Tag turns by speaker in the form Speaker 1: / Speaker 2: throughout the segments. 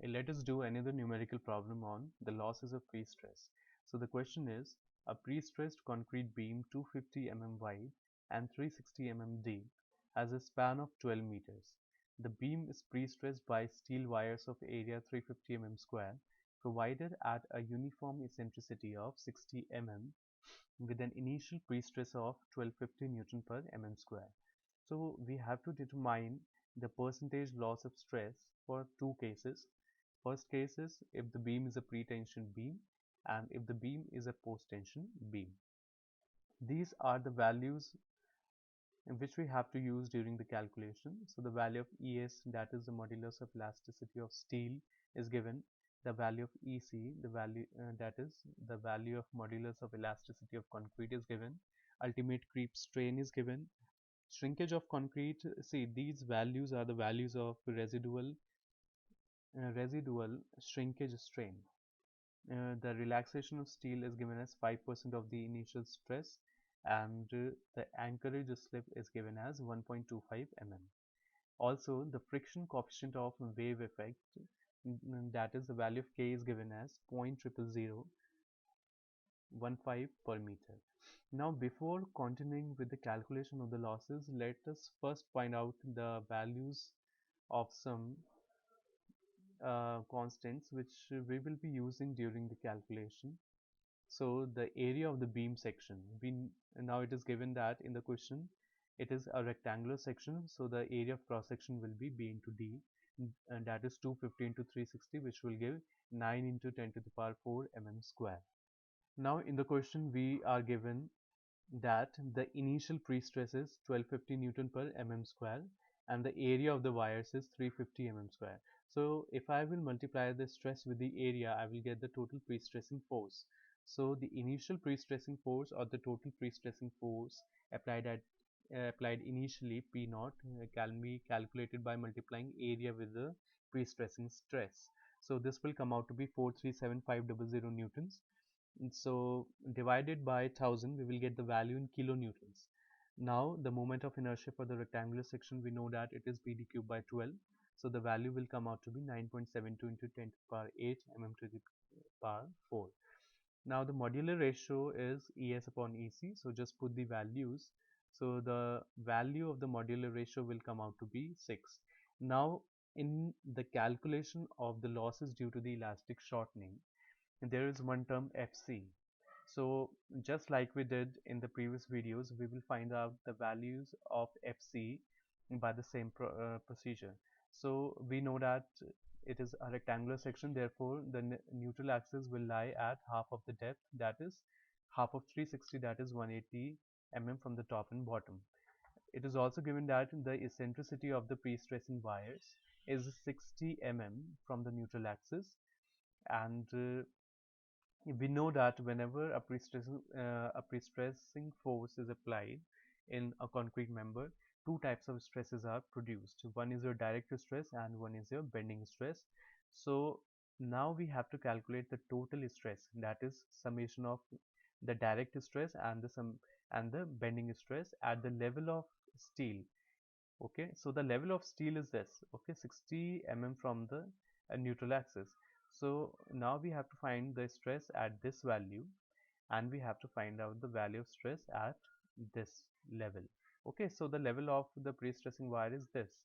Speaker 1: Let us do another numerical problem on the losses of pre-stress. So the question is, a pre-stressed concrete beam 250 mm wide and 360 mm deep has a span of 12 meters. The beam is pre-stressed by steel wires of area 350 mm square provided at a uniform eccentricity of 60 mm with an initial pre-stress of 1250 Newton per mm square. So we have to determine the percentage loss of stress for two cases. First case is if the beam is a pre-tension beam and if the beam is a post-tension beam. These are the values which we have to use during the calculation. So the value of ES, that is the modulus of elasticity of steel, is given. The value of EC, the value that is the value of modulus of elasticity of concrete, is given. Ultimate creep strain is given. Shrinkage of concrete, see, these values are the values of residual shrinkage strain. The relaxation of steel is given as 5% of the initial stress, and the anchorage slip is given as 1.25 mm. Also, the friction coefficient of wave effect, that is the value of K, is given as 0.0015 per meter. Now, before continuing with the calculation of the losses, let us first find out the values of some constants which we will be using during the calculation. So the area of the beam section, now it is given that in the question it is a rectangular section, so the area of cross section will be B into D, and that is 250 into 360, which will give 9 into 10 to the power 4 mm square. Now in the question we are given that the initial pre-stress is 1250 Newton per mm square and the area of the wires is 350 mm square. So if I will multiply the stress with the area, I will get the total pre-stressing force. So the initial pre-stressing force, or the total pre-stressing force applied initially, P naught, can be calculated by multiplying area with the pre-stressing stress. So this will come out to be 437,500 newtons. So divided by 1000, we will get the value in kilonewtons. Now the moment of inertia for the rectangular section, we know that it is BD cubed by 12. So the value will come out to be 9.72 into 10 to the power 8 mm to the power 4. Now the modular ratio is ES upon EC. So just put the values. So the value of the modular ratio will come out to be 6. Now in the calculation of the losses due to the elastic shortening, there is one term FC. So just like we did in the previous videos, we will find out the values of FC by the same procedure. So we know that it is a rectangular section, therefore the neutral axis will lie at half of the depth, that is half of 360, that is 180 mm from the top and bottom. It is also given that the eccentricity of the pre-stressing wires is 60 mm from the neutral axis, and we know that whenever a pre-stressing force is applied in a concrete member, two types of stresses are produced. One is your direct stress and one is your bending stress. So now we have to calculate the total stress, that is summation of the direct stress and the bending stress at the level of steel. Okay, so the level of steel is this, okay, 60 mm from the neutral axis. So now we have to find the stress at this value, and we have to find out the value of stress at this level. Okay, so the level of the pre-stressing wire is this,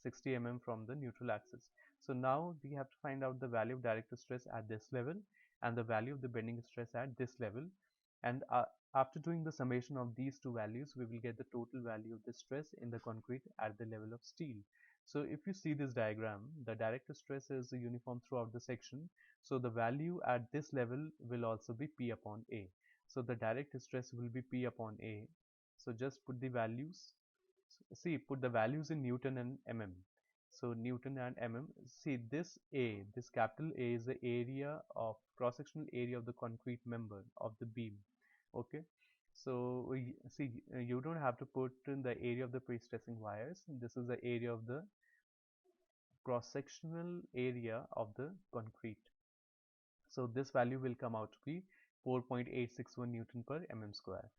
Speaker 1: 60 mm from the neutral axis. So now we have to find out the value of direct stress at this level and the value of the bending stress at this level, and after doing the summation of these two values, we will get the total value of the stress in the concrete at the level of steel. So if you see this diagram, the direct stress is uniform throughout the section. So the value at this level will also be P upon A. So the direct stress will be P upon A. So just put the values. See, put the values in Newton and mm. So Newton and mm. See, this A, this capital A, is the area of cross-sectional area of the concrete member of the beam. Okay, so see, you don't have to put in the area of the pre-stressing wires. This is the area of the cross-sectional area of the concrete. So this value will come out to be 4.861 Newton per mm square.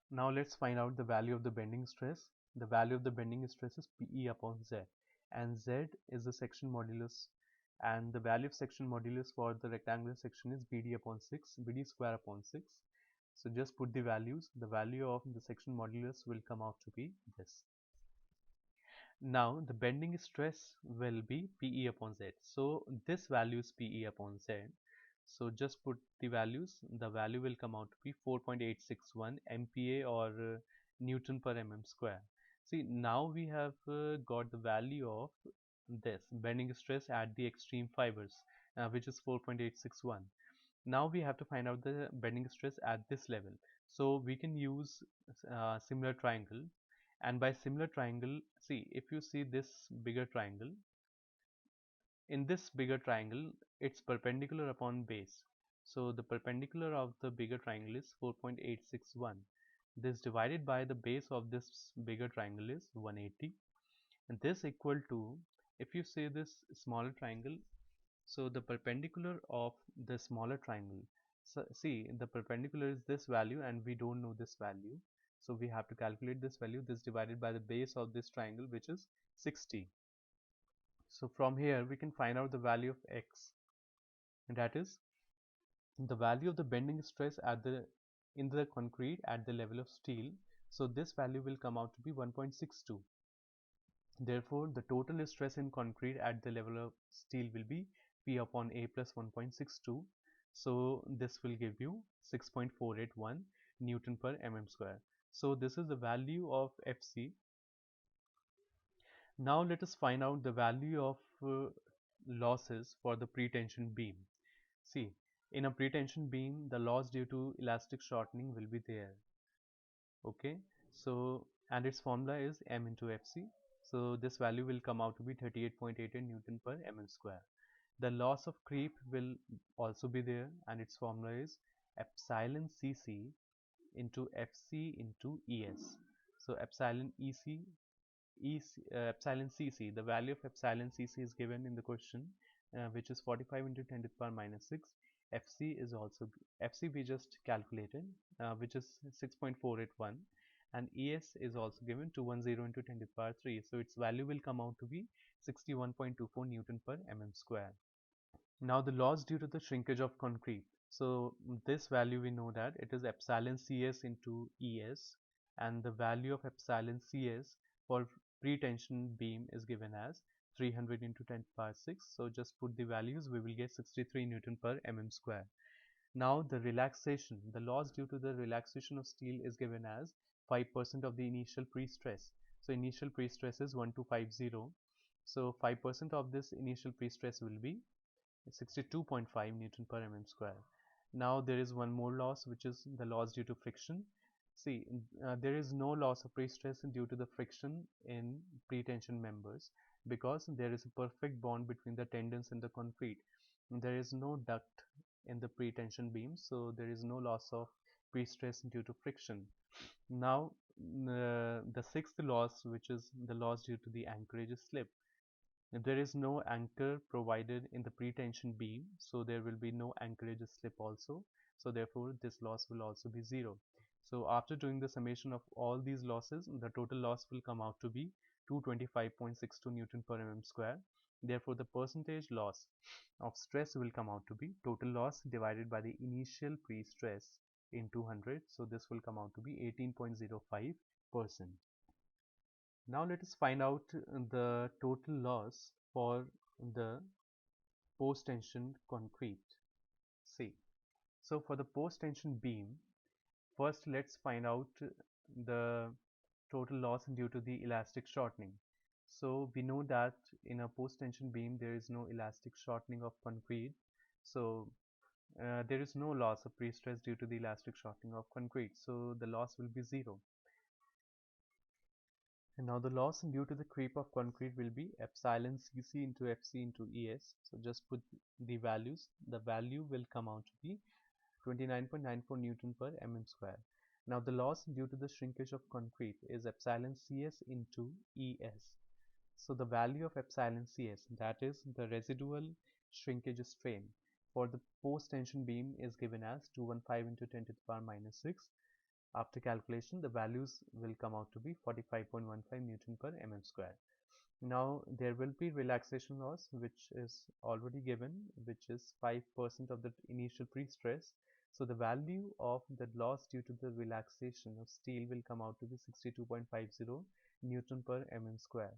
Speaker 1: Now let's find out the value of the bending stress. The value of the bending stress is PE upon Z, and Z is the section modulus and the value of section modulus for the rectangular section is BD upon 6, BD square upon 6. So just put the values. The value of the section modulus will come out to be this. Now the bending stress will be PE upon Z. So this value is PE upon Z. So just put the values. The value will come out to be 4.861 MPa or Newton per mm square. See, now we have got the value of this bending stress at the extreme fibers, which is 4.861. Now we have to find out the bending stress at this level. So we can use similar triangle, and by similar triangle, see, if you see this bigger triangle, in this bigger triangle it's perpendicular upon base. So the perpendicular of the bigger triangle is 4.861. This divided by the base of this bigger triangle is 180, and this equal to, if you say this smaller triangle, so the perpendicular of the smaller triangle, so see, the perpendicular is this value and we don't know this value, so we have to calculate this value, this divided by the base of this triangle, which is 60. So from here we can find out the value of x, and that is the value of the bending stress at the in the concrete at the level of steel. So this value will come out to be 1.62. Therefore the total stress in concrete at the level of steel will be P upon A plus 1.62. So this will give you 6.481 Newton per mm square. So this is the value of Fc. Now let us find out the value of losses for the pretension beam. See, in a pretension beam, the loss due to elastic shortening will be there. Okay, so and its formula is m into Fc. So this value will come out to be 38.88 Newton per mm square. The loss of creep will also be there, and its formula is epsilon Cc into Fc into Es. So epsilon epsilon Cc, the value of epsilon Cc is given in the question, which is 45 into 10 to the power minus 6. Fc is also, Fc we just calculated, which is 6.481, and Es is also given 210 into 10 to the power 3. So its value will come out to be 61.24 Newton per mm square. Now the loss due to the shrinkage of concrete. So this value we know that it is epsilon Cs into Es, and the value of epsilon Cs for pretension beam is given as 300 into 10 to the power 6. So just put the values, we will get 63 Newton per mm square. Now the relaxation, the loss due to the relaxation of steel is given as 5% of the initial pre-stress. So initial pre-stress is 1250. So 5% of this initial pre-stress will be 62.5 Newton per mm square. Now there is one more loss, which is the loss due to friction. See, there is no loss of pre-stress due to the friction in pretension members, because there is a perfect bond between the tendons and the concrete. There is no duct in the pretension beam, so there is no loss of pre-stress due to friction. Now the sixth loss, which is the loss due to the anchorage slip. There is no anchor provided in the pretension beam, so there will be no anchorage slip also. So therefore this loss will also be 0. So after doing the summation of all these losses, the total loss will come out to be 225.62 Newton per mm square. Therefore the percentage loss of stress will come out to be total loss divided by the initial pre-stress in 200. So this will come out to be 18.05%. Now let us find out the total loss for the post-tension concrete. See, so for the post-tension beam, first let's find out the total loss due to the elastic shortening. So we know that in a post-tension beam there is no elastic shortening of concrete. So there is no loss of pre-stress due to the elastic shortening of concrete. So the loss will be 0. And now the loss due to the creep of concrete will be epsilon Cc into Fc into Es. So just put the values. The value will come out to be 29.94 Newton per mm square. Now the loss due to the shrinkage of concrete is epsilon Cs into Es. So the value of epsilon Cs, that is the residual shrinkage strain for the post-tension beam, is given as 215 into 10 to the power minus 6. After calculation, the values will come out to be 45.15 Newton per mm square. Now there will be relaxation loss, which is already given, which is 5% of the initial pre-stress. So the value of the loss due to the relaxation of steel will come out to be 62.50 Newton per mm square.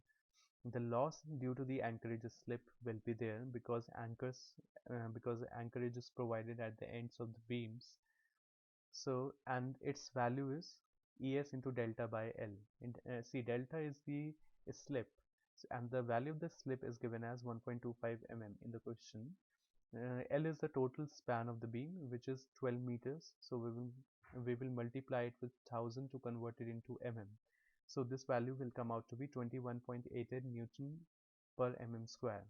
Speaker 1: The loss due to the anchorage slip will be there because anchorage is provided at the ends of the beams. So, and its value is Es into delta by L. See, delta is the slip, and the value of the slip is given as 1.25 mm in the question. L is the total span of the beam, which is 12 meters. So we will multiply it with 1000 to convert it into mm. So this value will come out to be 21.88 Newton per mm square.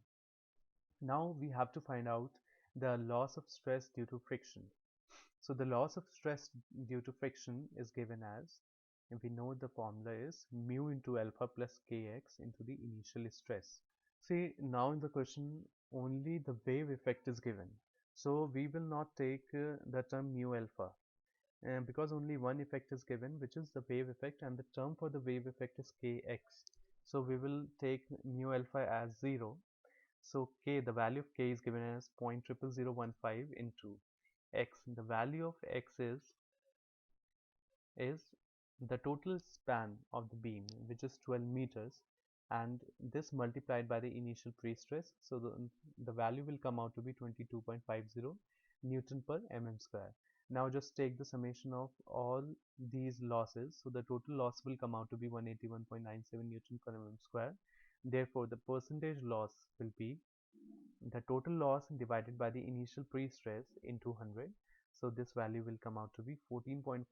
Speaker 1: Now we have to find out the loss of stress due to friction. So the loss of stress due to friction is given as, if we know the formula is mu into alpha plus kx into the initial stress. See, now in the question only the wave effect is given. So we will not take the term mu alpha because only one effect is given, which is the wave effect, and the term for the wave effect is kx. So we will take mu alpha as 0. So k, the value of k is given as 0.00015 into x. The value of x is the total span of the beam, which is 12 meters, and this multiplied by the initial pre-stress. So the value will come out to be 22.50 Newton per mm square. Now just take the summation of all these losses. So the total loss will come out to be 181.97 Newton per mm square. Therefore, the percentage loss will be the total loss divided by the initial pre-stress into 100. So this value will come out to be 14.56%.